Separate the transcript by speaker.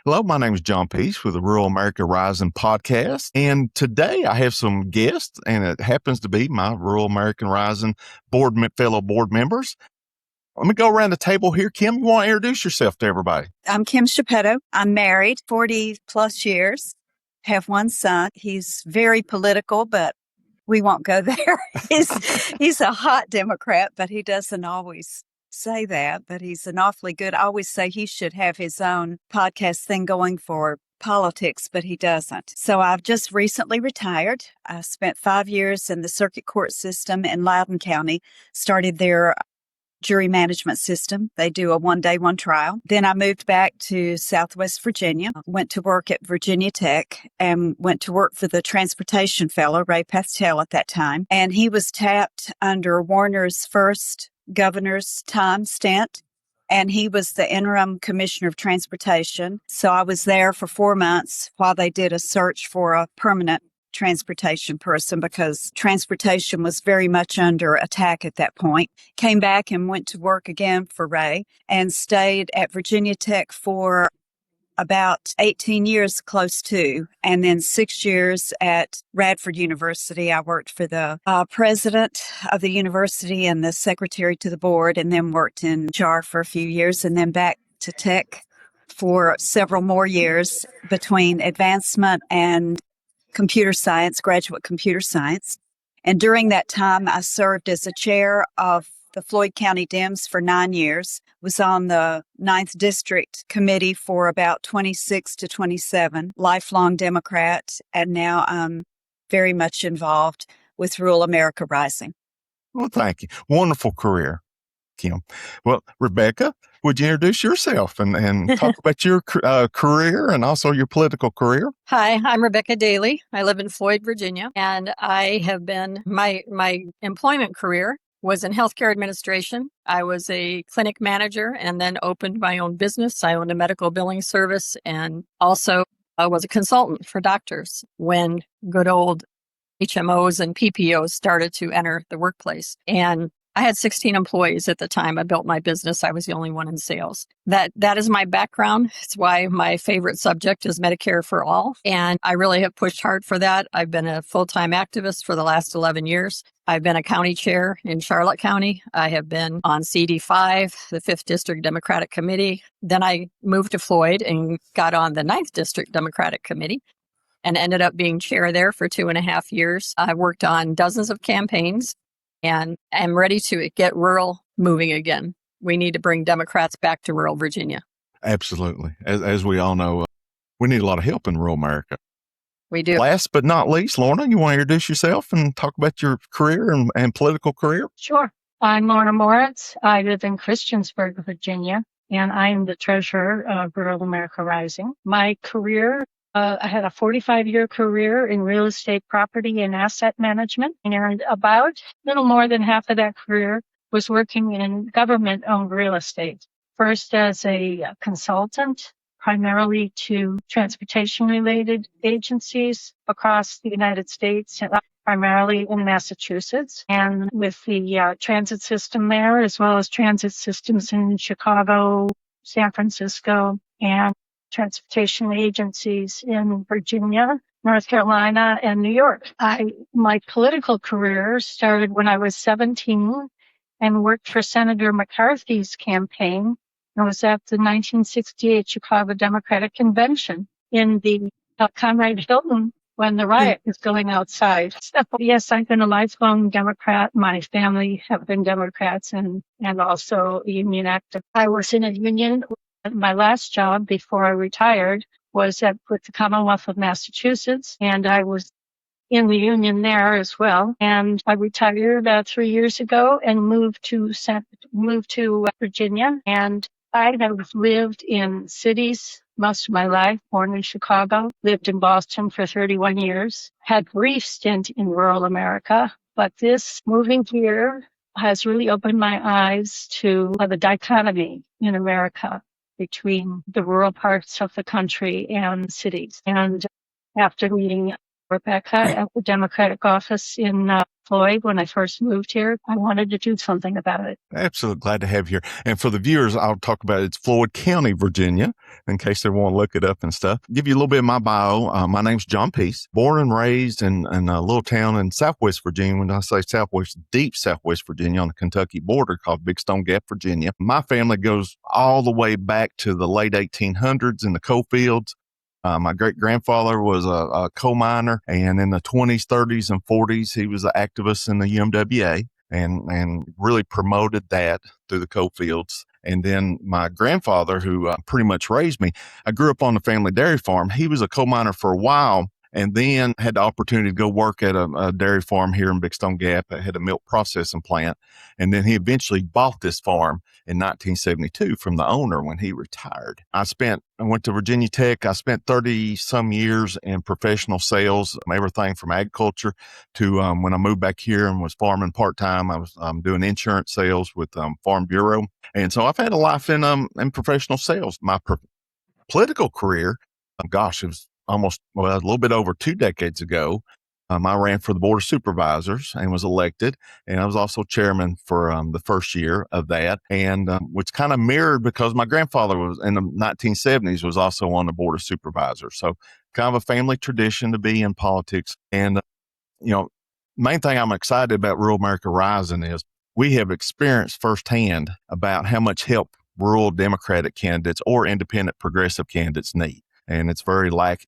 Speaker 1: Hello, my name is John Peace with the Rural America Rising podcast. And today I have some guests, and it happens to be my Rural American Rising fellow board members. Let me go around the table here. Kim, you want to introduce yourself to everybody?
Speaker 2: I'm Kim Shapetto. I'm married 40 plus years, have one son. He's very political, but we won't go there. He's a hot Democrat, but he doesn't always say that, but he's an awfully good. I always say he should have his own podcast thing going for politics, but he doesn't. So I've just recently retired. I spent 5 years in the circuit court system in Loudoun County, started their jury management system. They do a 1 day, 1 trial. Then I moved back to Southwest Virginia, went to work at Virginia Tech, and went to work for the transportation fellow, Ray Patel, at that time. And he was tapped under Warner's first governor's time stint, and he was the interim commissioner of transportation. So I was there for 4 months while they did a search for a permanent transportation person, because transportation was very much under attack at that point. Came back and went to work again for Ray and stayed at Virginia Tech for about 18 years, close to, and then 6 years at Radford University. I worked for the president of the university and the secretary to the board, and then worked in JAR for a few years, and then back to Tech for several more years between advancement and computer science, graduate computer science. And during that time, I served as a chair of the Floyd County Dems for 9 years, was on the 9th District Committee for about 26 to 27, lifelong Democrat, and now I'm very much involved with Rural America Rising.
Speaker 1: Well, thank you. Wonderful career, Kim. Well, Rebecca, would you introduce yourself and talk about your career and also your political career?
Speaker 3: Hi, I'm Rebecca Daly. I live in Floyd, Virginia, and I have been, my employment career was in healthcare administration. I was a clinic manager and then opened my own business. I owned a medical billing service, and also I was a consultant for doctors when good old HMOs and PPOs started to enter the workplace. And I had 16 employees at the time I built my business. I was the only one in sales. That is my background. It's why my favorite subject is Medicare for all. And I really have pushed hard for that. I've been a full-time activist for the last 11 years. I've been a county chair in Charlotte County. I have been on CD5, the 5th District Democratic Committee. Then I moved to Floyd and got on the 9th District Democratic Committee and ended up being chair there for 2.5 years. I worked on dozens of campaigns and am ready to get rural moving again. We need to bring Democrats back to rural Virginia.
Speaker 1: Absolutely. As we all know, we need a lot of help in rural America.
Speaker 3: We do.
Speaker 1: Last but not least, Lorna, you want to introduce yourself and talk about your career and political career?
Speaker 4: Sure. I'm Lorna Moritz. I live in Christiansburg, Virginia, and I am the treasurer of Rural America Rising. My career, I had a 45-year career in real estate, property, and asset management, and about a little more than half of that career was working in government-owned real estate. First as a consultant, primarily to transportation-related agencies across the United States, primarily in Massachusetts, and with the transit system there, as well as transit systems in Chicago, San Francisco, and transportation agencies in Virginia, North Carolina, and New York. My political career started when I was 17 and worked for Senator McCarthy's campaign. I was at the 1968 Chicago Democratic Convention in the Conrad Hilton when the riot was going outside. So, yes, I've been a lifelong Democrat. My family have been Democrats and also union active. I was in a union. My last job before I retired was with the Commonwealth of Massachusetts, and I was in the union there as well. And I retired 3 years ago and moved to Virginia. And I have lived in cities most of my life, born in Chicago, lived in Boston for 31 years, had a brief stint in rural America. But this moving here has really opened my eyes to the dichotomy in America between the rural parts of the country and cities. And after meeting Rebecca at the Democratic office in Floyd when I first moved here. I wanted to do something about it.
Speaker 1: Absolutely glad to have you here. And for the viewers, I'll talk about it's Floyd County, Virginia, in case they want to look it up and stuff. Give you a little bit of my bio. My name's John Peace, born and raised in a little town in Southwest Virginia. When I say Southwest, deep Southwest Virginia on the Kentucky border called Big Stone Gap, Virginia. My family goes all the way back to the late 1800s in the coal fields. My great-grandfather was a coal miner, and in the 20s, 30s, and 40s, he was an activist in the UMWA and really promoted that through the coal fields. And then my grandfather, who pretty much raised me, I grew up on the family dairy farm. He was a coal miner for a while and then had the opportunity to go work at a dairy farm here in Big Stone Gap that had a milk processing plant. And then he eventually bought this farm in 1972 from the owner when he retired. I went to Virginia Tech. I spent 30 some years in professional sales, everything from agriculture to when I moved back here and was farming part-time, I was doing insurance sales with Farm Bureau. And so I've had a life in professional sales. My political career, it was almost a little bit over 2 decades ago. I ran for the Board of Supervisors and was elected. And I was also chairman for the first year of that, and which kind of mirrored because my grandfather was in the 1970s was also on the Board of Supervisors. So kind of a family tradition to be in politics. And, main thing I'm excited about Rural America Rising is we have experienced firsthand about how much help rural Democratic candidates or independent progressive candidates need. And it's very lacking